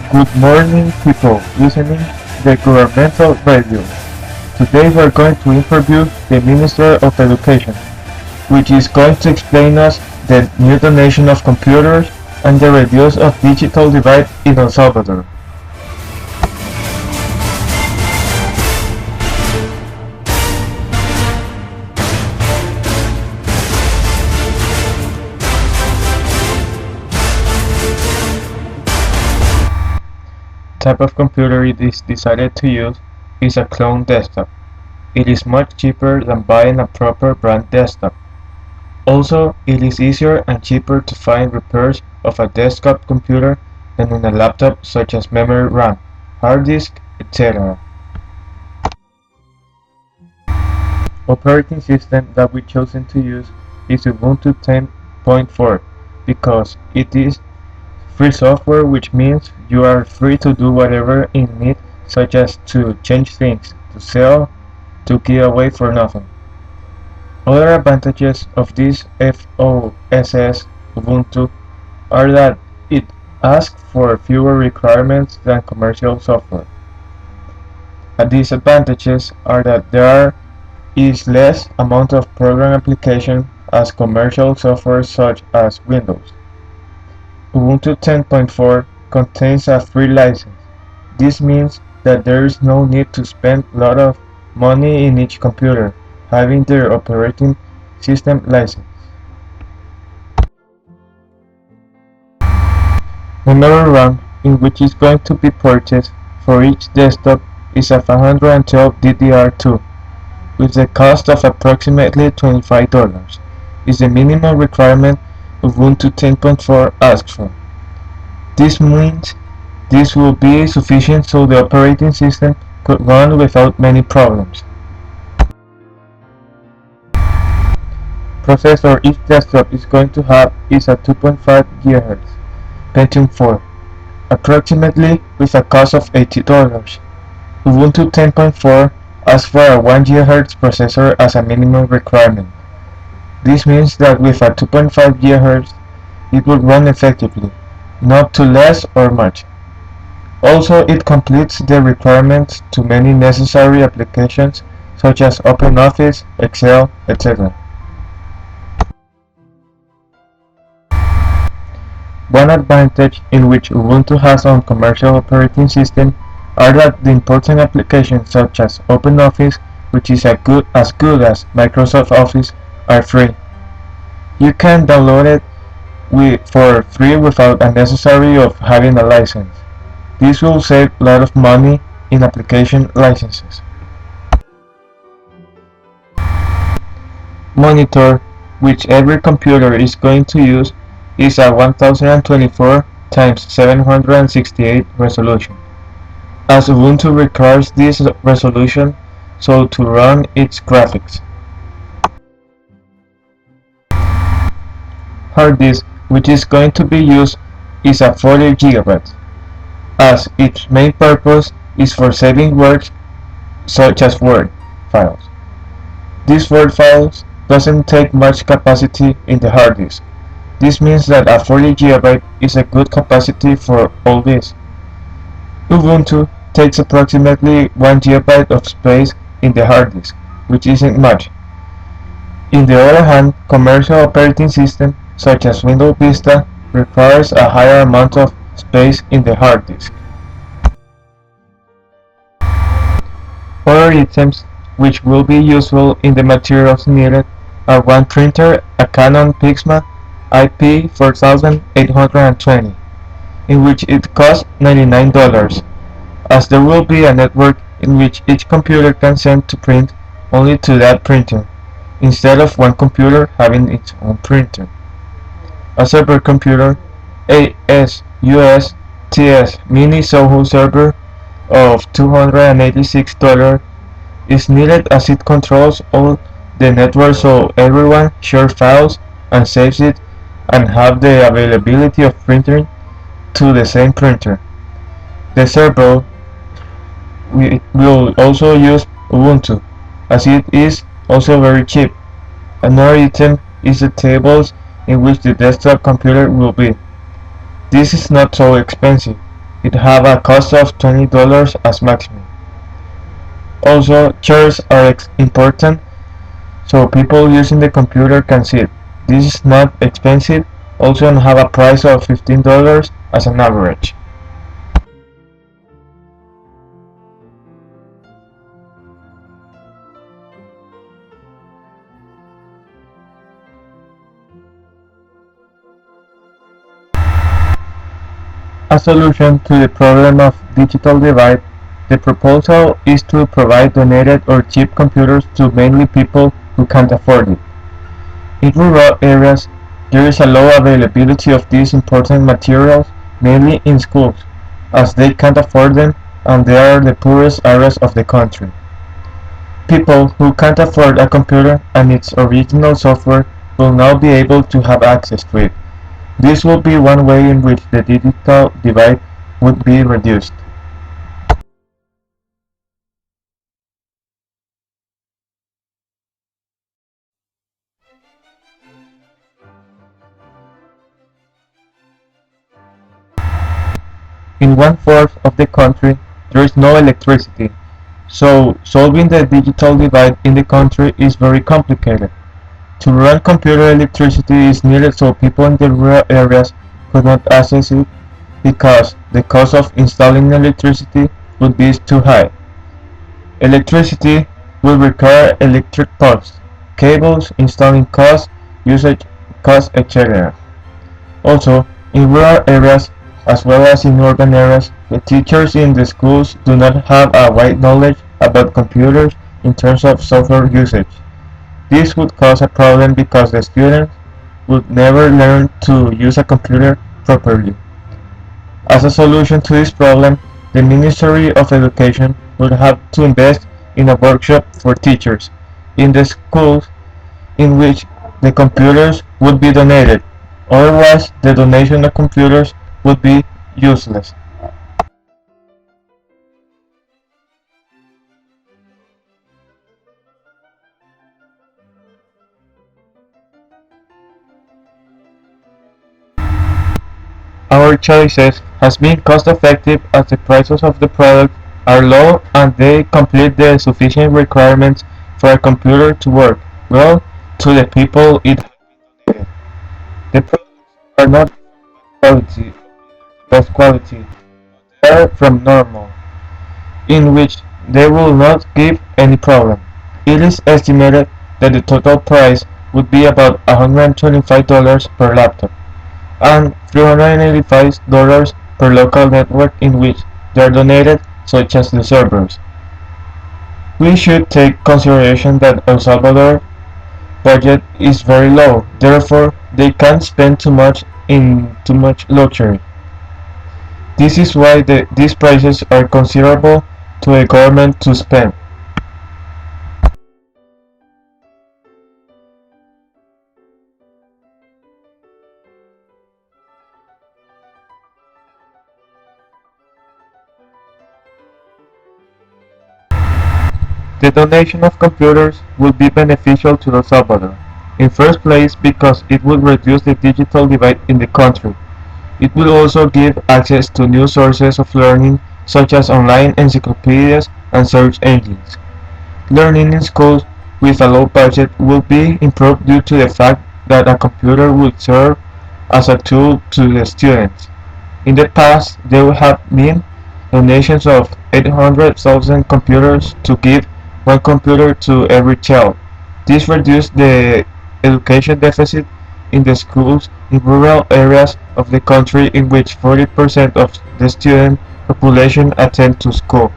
Good morning, people listening to the governmental radio. Today we are going to interview the Minister of Education, which is going to explain us the new donation of computers and the reduce of digital divide in El Salvador. Type of computer it is decided to use is a clone desktop. It is much cheaper than buying a proper brand desktop. Also, it is easier and cheaper to find repairs of a desktop computer than in a laptop such as memory RAM, hard disk, etc. Operating system that we chosen to use is Ubuntu 10.4 because it is free software, which means you are free to do whatever in it, such as to change things, to sell, to give away for nothing. Other advantages of this FOSS Ubuntu are that it asks for fewer requirements than commercial software. Disadvantages are that there is less amount of program application as commercial software such as Windows. Ubuntu 10.4 contains a free license. This means that there is no need to spend a lot of money in each computer having their operating system license. Memory RAM, in which is going to be purchased for each desktop, is a 512 DDR2 with the cost of approximately $25. Is the minimum requirement Ubuntu 10.4 asks for. This means this will be sufficient so the operating system could run without many problems. Processor each desktop is going to have is a 2.5 GHz Pentium 4, approximately with a cost of $80. Ubuntu 10.4 asks for a 1 GHz processor as a minimum requirement. This means that with a 2.5 GHz it will run effectively, not too less or much. Also, it completes the requirements to many necessary applications such as OpenOffice, Excel, etc. One advantage in which Ubuntu has on commercial operating system are that the important applications such as OpenOffice, which is as good as Microsoft Office, are free. You can download it for free without a necessary of having a license. This will save a lot of money in application licenses. Monitor, which every computer is going to use, is a 1024 x 768 resolution, as Ubuntu requires this resolution so to run its graphics. Hard disk, which is going to be used, is a 40 GB, as its main purpose is for saving words such as Word files. These Word files doesn't take much capacity in the hard disk. This means that a 40 GB is a good capacity for all this. Ubuntu takes approximately 1 GB of space in the hard disk, which isn't much. On the other hand, commercial operating systems such as Windows Vista requires a higher amount of space in the hard disk. Other items which will be useful in the materials needed are one printer, a Canon Pixma IP4820, in which it costs $99, as there will be a network in which each computer can send to print only to that printer, instead of one computer having its own printer. A server computer, ASUS TS Mini Soho server of $286 is needed, as it controls all the network so everyone shares files and saves it and have the availability of printing to the same printer. The server will also use Ubuntu, as it is also very cheap. Another item is the tables in which the desktop computer will be. This is not so expensive. It have a cost of $20 as maximum. Also, chairs are important so people using the computer can sit. This is not expensive, also have a price of $15 as an average. A solution to the problem of digital divide, the proposal is to provide donated or cheap computers to mainly people who can't afford it. In rural areas, there is a low availability of these important materials, mainly in schools, as they can't afford them and they are the poorest areas of the country. People who can't afford a computer and its original software will now be able to have access to it. This will be one way in which the digital divide would be reduced. In one-fourth of the country, there is no electricity, so solving the digital divide in the country is very complicated. To run computer, electricity is needed so people in the rural areas could not access it because the cost of installing electricity would be too high. Electricity will require electric poles, cables, installing costs, usage costs, etc. Also, in rural areas, as well as in urban areas, the teachers in the schools do not have a wide knowledge about computers in terms of software usage. This would cause a problem because the students would never learn to use a computer properly. As a solution to this problem, the Ministry of Education would have to invest in a workshop for teachers in the schools in which the computers would be donated. Otherwise, the donation of computers would be useless. Our choices has been cost effective as the prices of the product are low and they complete the sufficient requirements for a computer to work well to the people it has been donated. The products are not quality, best quality, they are from normal, in which they will not give any problem. It is estimated that the total price would be about $125 per laptop and $385 per local network in which they are donated, such as the servers. We should take consideration that El Salvador budget is very low, therefore they can't spend too much in too much luxury. This is why these prices are considerable to a government to spend. The donation of computers would be beneficial to El Salvador. In first place because it would reduce the digital divide in the country. It will also give access to new sources of learning such as online encyclopedias and search engines. Learning in schools with a low budget will be improved due to the fact that a computer would serve as a tool to the students. In the past, there have been donations of 800,000 computers to give one computer to every child. This reduced the education deficit in the schools in rural areas of the country in which 40% of the student population attend to school.